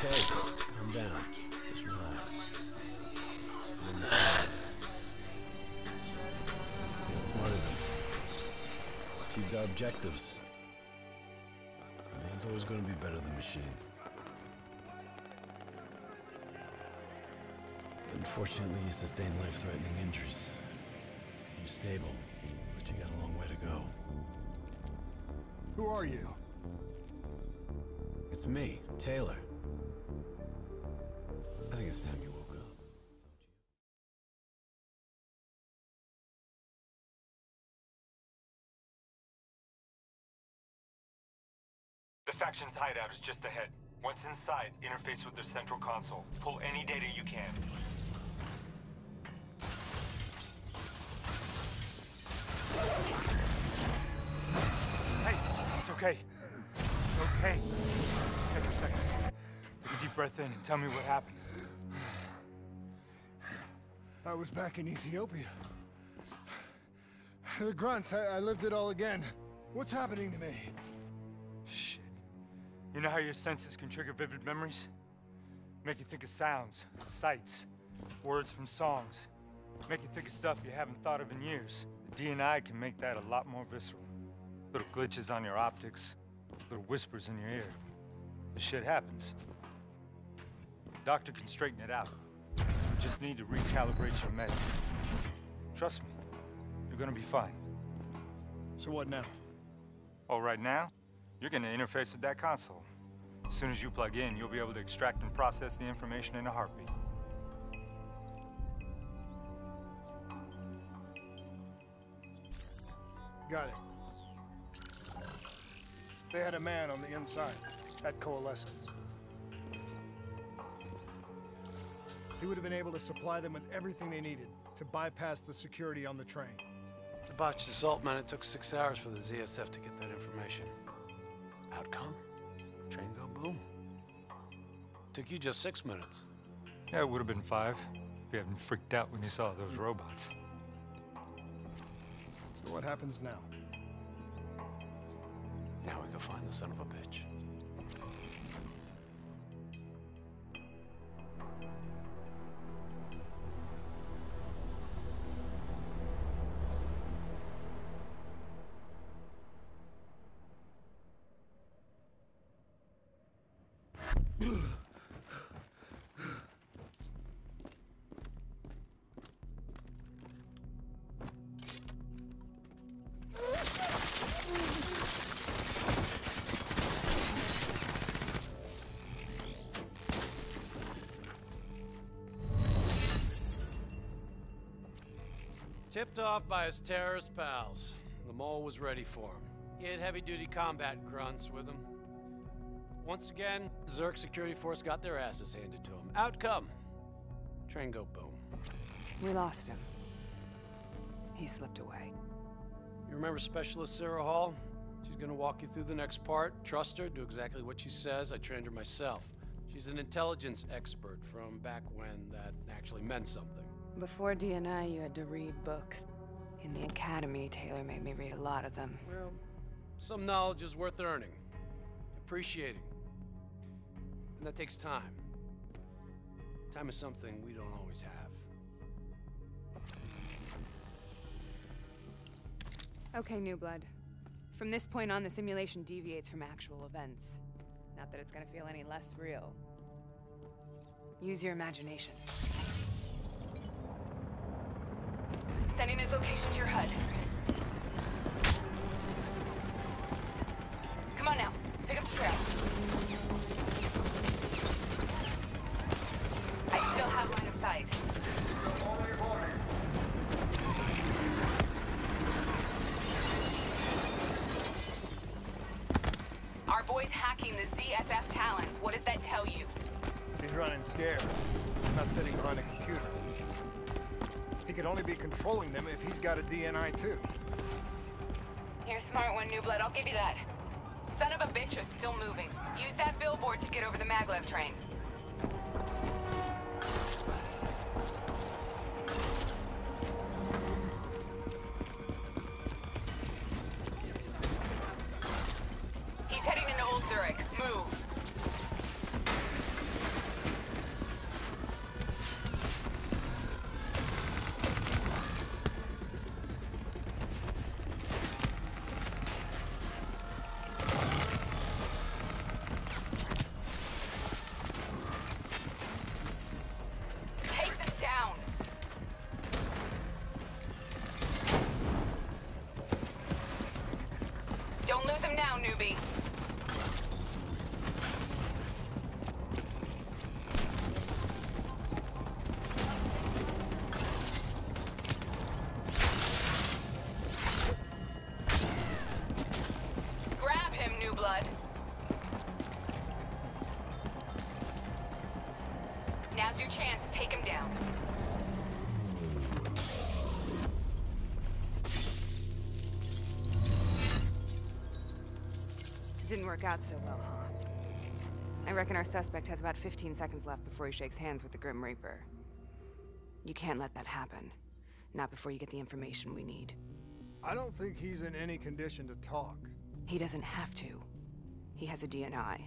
okay. Calm down. Just relax. Get smarter than me. Achieved our objectives. Man's always going to be better than machine. Unfortunately, you sustained life-threatening injuries. You're stable, but you got a long way to go. Who are you? It's me, Taylor. I think it's time you woke up. The faction's hideout is just ahead. Once inside, interface with their central console. Pull any data you can. Hey, it's okay. It's okay. Just take a second. Take a deep breath in and tell me what happened. I was back in Ethiopia. The grunts, I lived it all again. What's happening to me? Shit. You know how your senses can trigger vivid memories? Make you think of sounds, sights, words from songs. Make you think of stuff you haven't thought of in years. The DNI can make that a lot more visceral. Little glitches on your optics, little whispers in your ear. This shit happens. Doctor can straighten it out. You just need to recalibrate your meds. Trust me, you're gonna be fine. So what now? Oh, right now, you're gonna interface with that console. As soon as you plug in, you'll be able to extract and process the information in a heartbeat. Got it. They had a man on the inside, at Coalescence. He would have been able to supply them with everything they needed to bypass the security on the train. The botched assault meant it took 6 hours for the ZSF to get that information. Outcome? Train go boom. Took you just 6 minutes. Yeah, it would have been 5 if you hadn't freaked out when you saw those robots. So what happens now? Now we go find the son of a bitch. Tipped off by his terrorist pals. The mole was ready for him. He had heavy-duty combat grunts with him. Once again, Zerk security force got their asses handed to him. Outcome. Train go boom. We lost him. He slipped away. You remember Specialist Sarah Hall? She's gonna walk you through the next part. Trust her, do exactly what she says. I trained her myself. She's an intelligence expert from back when that actually meant something. Before DNI, you had to read books. In the academy, Taylor made me read a lot of them. Well, some knowledge is worth earning, appreciating. And that takes time. Time is something we don't always have. Okay, New Blood. From this point on, the simulation deviates from actual events. Not that it's gonna feel any less real. Use your imagination. Sending his location to your HUD. Come on now, pick up the trail. I still have line of sight. Our boy's hacking the ZSF Talons. What does that tell you? He's running scared, not sitting behind a computer. He could only be controlling them if he's got a DNI too. You're a smart one, New Blood. I'll give you that. Son of a bitch is still moving. Use that billboard to get over the maglev train. He's heading into Old Zurich. Move. down, newbie. Grab him, new blood. Now's your chance. Take him down. Didn't work out so well, huh? I reckon our suspect has about 15 seconds left before he shakes hands with the Grim Reaper. You can't let that happen. Not before you get the information we need. I don't think he's in any condition to talk. He doesn't have to. He has a DNI.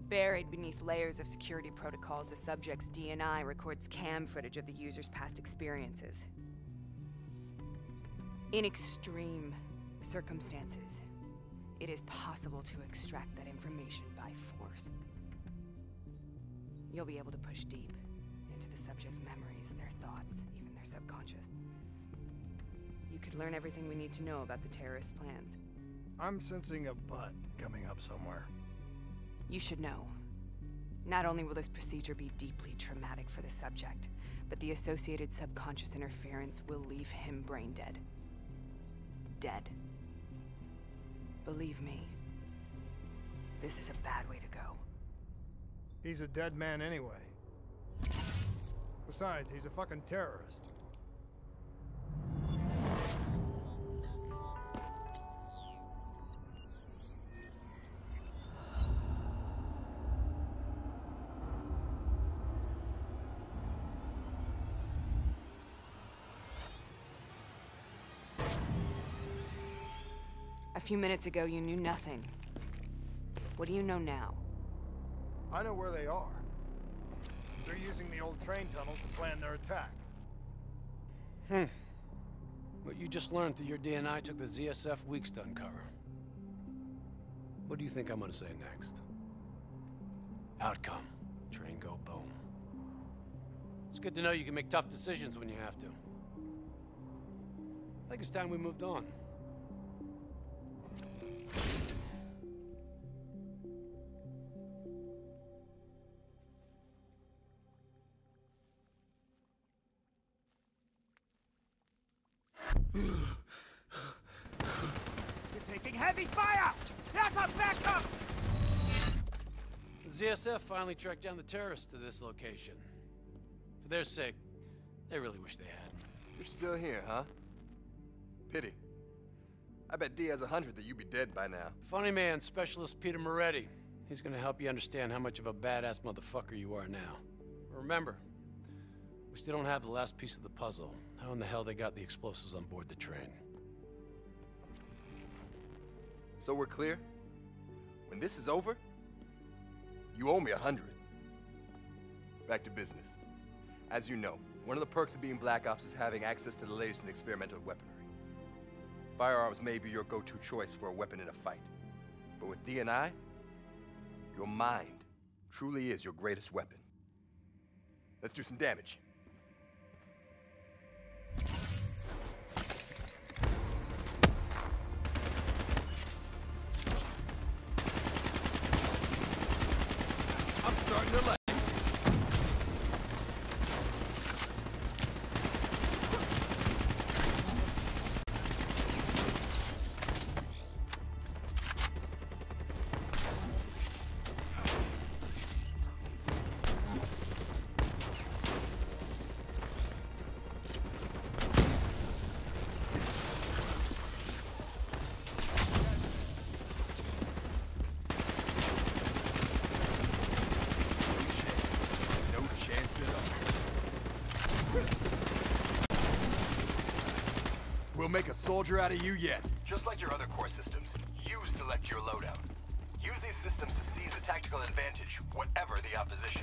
Buried beneath layers of security protocols, the subject's DNI records cam footage of the user's past experiences. In extreme circumstances, it is possible to extract that information by force. You'll be able to push deep into the subject's memories, their thoughts, even their subconscious. You could learn everything we need to know about the terrorist plans. I'm sensing a butt coming up somewhere. You should know. Not only will this procedure be deeply traumatic for the subject, but the associated subconscious interference will leave him brain dead. Dead. Believe me, this is a bad way to go. He's a dead man anyway. Besides, he's a fucking terrorist. A few minutes ago, you knew nothing. What do you know now? I know where they are. They're using the old train tunnels to plan their attack. What you just learned through your DNI took the ZSF weeks to uncover. What do you think I'm gonna say next? Outcome. Train go boom. It's good to know you can make tough decisions when you have to. I think it's time we moved on. Heavy fire! That's a backup! The ZSF finally tracked down the terrorists to this location. For their sake, they really wish they had. You're still here, huh? Pity. I bet D has 100 that you'd be dead by now. Funny man, Specialist Peter Moretti. He's gonna help you understand how much of a badass motherfucker you are now. Remember, we still don't have the last piece of the puzzle. How in the hell they got the explosives on board the train? So we're clear? When this is over, you owe me 100. Back to business. As you know, one of the perks of being Black Ops is having access to the latest in experimental weaponry. Firearms may be your go-to choice for a weapon in a fight. But with DNI, your mind truly is your greatest weapon. Let's do some damage. I'm starting to like. We'll make a soldier out of you yet. Just like your other core systems, you select your loadout. Use these systems to seize the tactical advantage, whatever the opposition.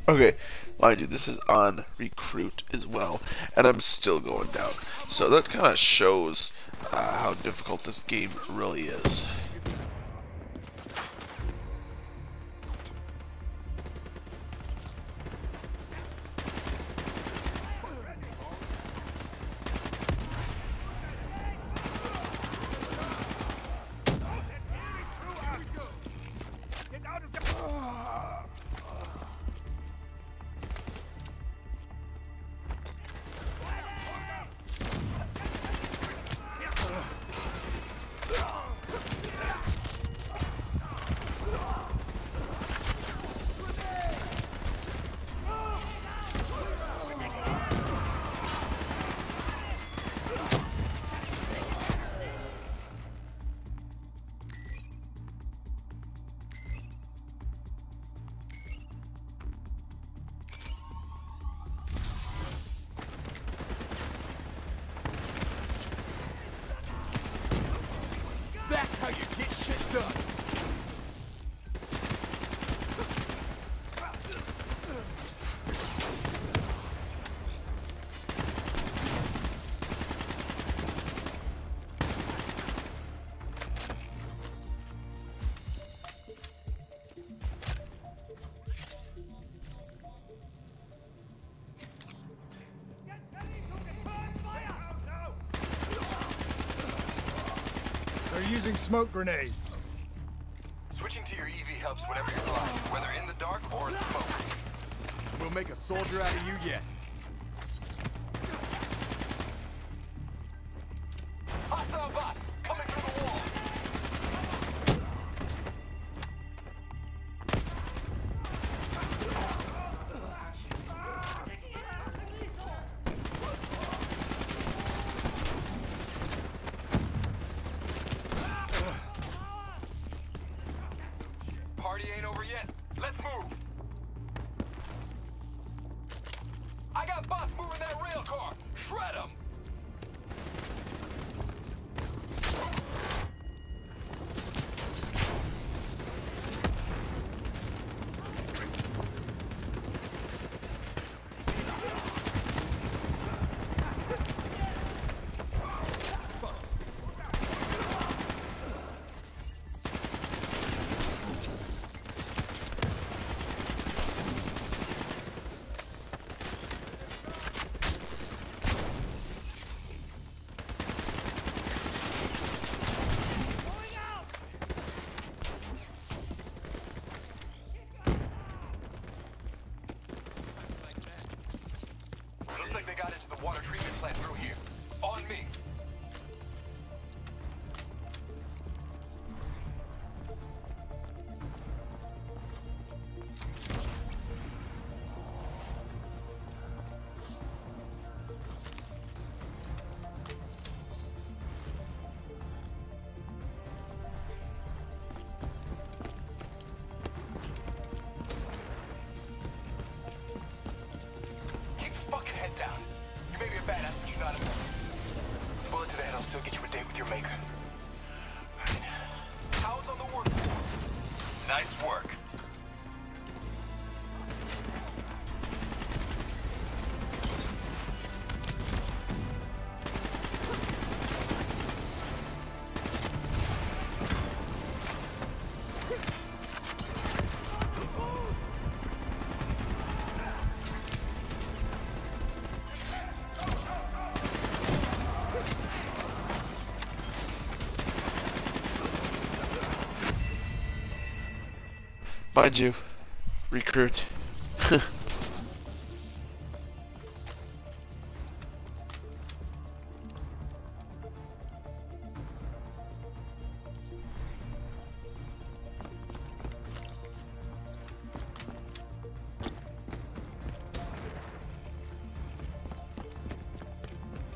Okay, mind you, this is on recruit as well, and I'm still going down. So that kind of shows how difficult this game really is. That's how you get shit done. They're using smoke grenades. Switching to your EV helps whenever you're blind, whether in the dark or in smoke. We'll make a soldier out of you yet. Hostile bots coming through the walls. Party ain't over yet. Let's move. I got bots moving that rail car. Shred 'em. Looks like they got into the water treatment plant through here. On me. Keep your fucking head down. You may be a badass, but you're not a villain. Bullet to the head will still get you a date with your maker. How's on the work floor? Nice work. Mind you, recruit.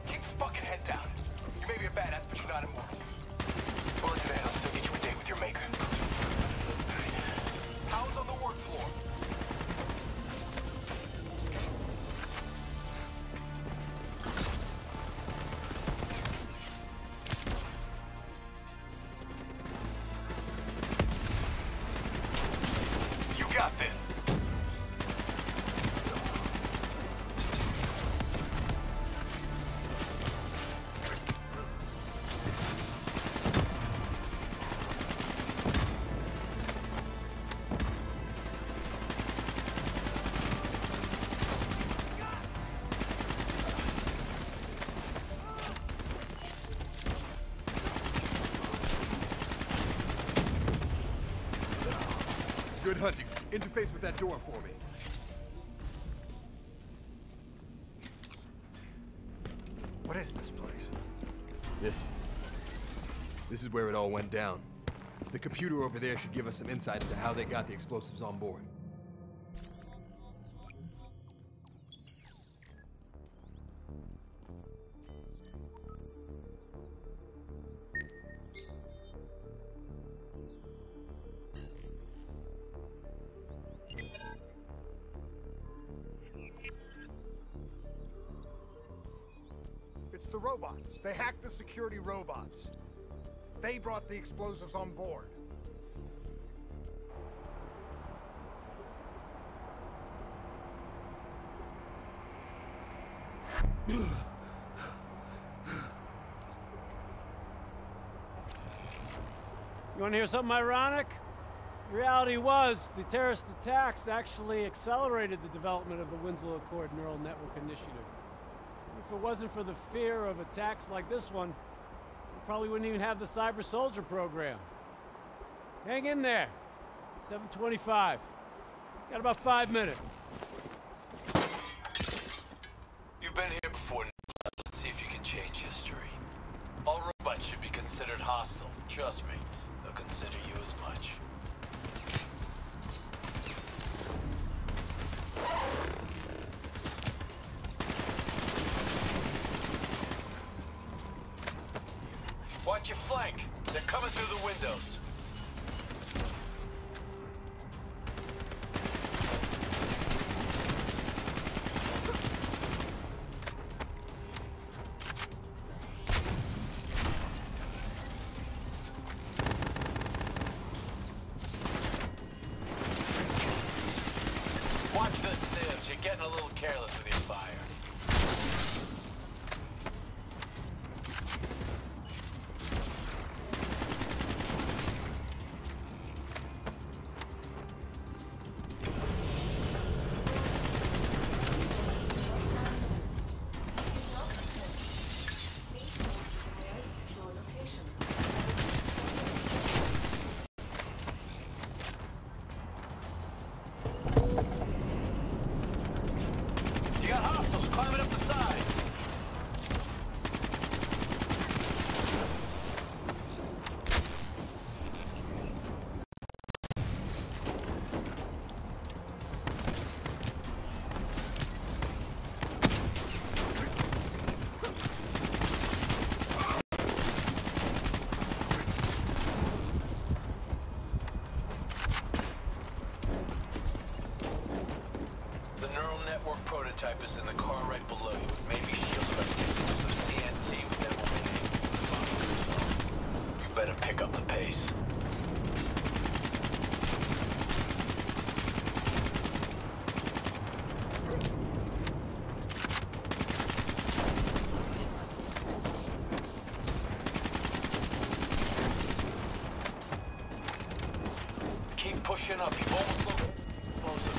Keep your fucking head down. You may be a badass, but you're not immortal. Bullet to the head will still get you a date with your maker. How's on the work floor? Good hunting. Interface with that door for me. What is this place? This is where it all went down. The computer over there should give us some insight into how they got the explosives on board. It's the robots. They hacked the security robots. They brought the explosives on board. You want to hear something ironic? The reality was, the terrorist attacks actually accelerated the development of the Winslow Accord Neural Network Initiative. If it wasn't for the fear of attacks like this one, we probably wouldn't even have the Cyber Soldier program. Hang in there. 7:25. Got about 5 minutes. You've been here before. Let's see if you can change history. All robots should be considered hostile. Trust me, they'll consider you as much. Watch your flank. They're coming through the windows. Watch the sieves. You're getting a little careless with your fire. You got hostiles climbing up the sides. The neural network prototype is in the car right below you. Maybe shielded by signals of CNT with that one. You better pick up the pace. Keep pushing up. You've almost looked closer.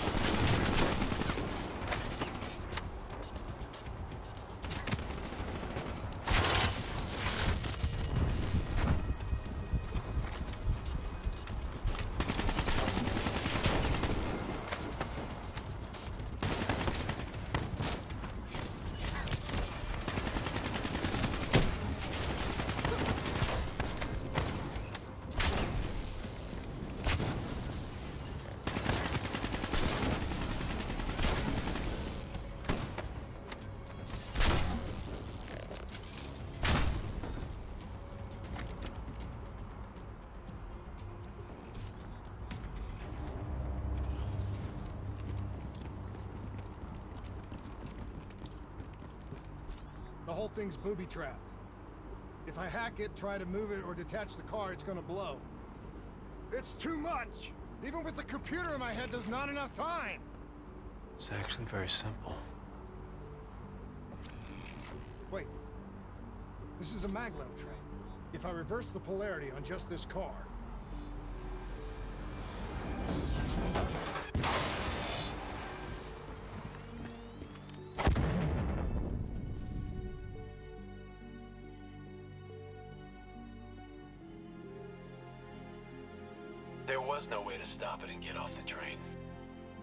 The whole thing's booby-trapped. If I hack it, try to move it, or detach the car, it's gonna blow. It's too much! Even with the computer in my head, there's not enough time! It's actually very simple. Wait. This is a maglev tray. If I reverse the polarity on just this car... There was was no way to stop it and get off the train.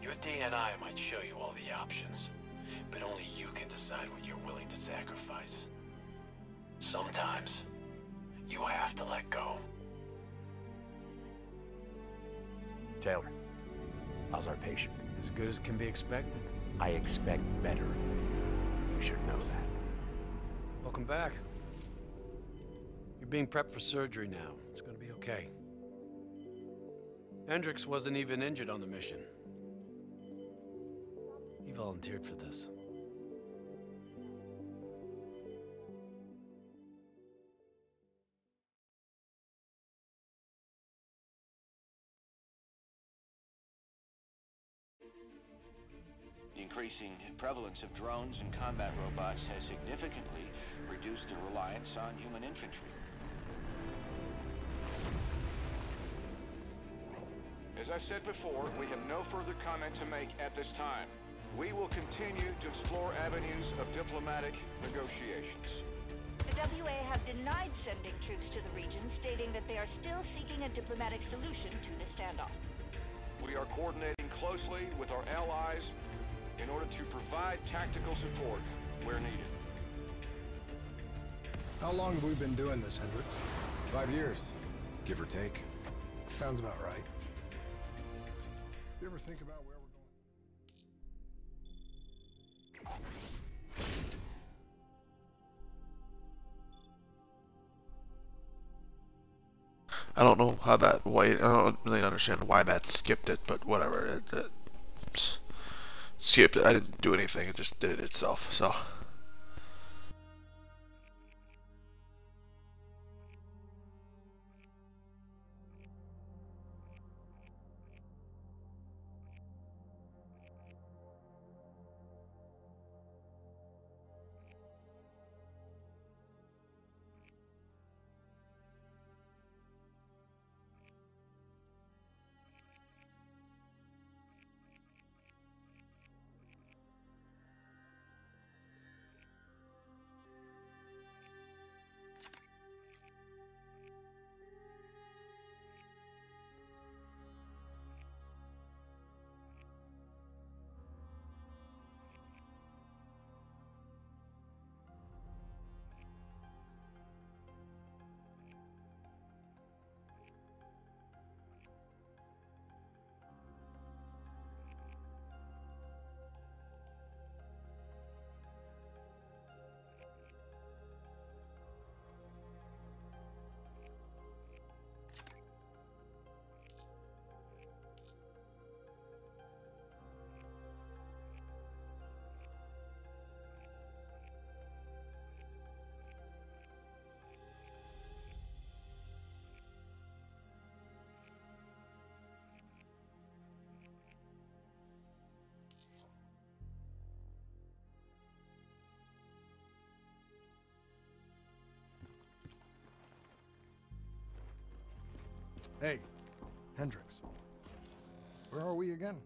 Your DNI might show you all the options, but only you can decide what you're willing to sacrifice. Sometimes, you have to let go. Taylor, how's our patient? As good as can be expected. I expect better. You should know that. Welcome back. You're being prepped for surgery now. It's gonna be okay. Hendricks wasn't even injured on the mission. He volunteered for this. The increasing prevalence of drones and combat robots has significantly reduced the reliance on human infantry. As I said before, we have no further comment to make at this time. We will continue to explore avenues of diplomatic negotiations. The WA have denied sending troops to the region, stating that they are still seeking a diplomatic solution to the standoff. We are coordinating closely with our allies in order to provide tactical support where needed. How long have we been doing this, Hendricks? 5 years, give or take. Sounds about right. You ever think about where we're going? I don't know how that, why, I don't really understand why that skipped it, but whatever. It skipped it. I didn't do anything. It just did it itself. So. Hey, Hendricks. Where are we again?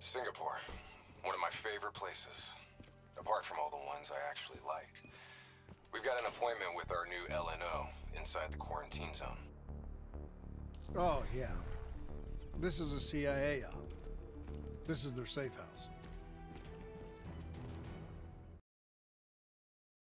Singapore. One of my favorite places. Apart from all the ones I actually like. We've got an appointment with our new LNO inside the quarantine zone. Oh, yeah. This is a CIA op. This is their safe house.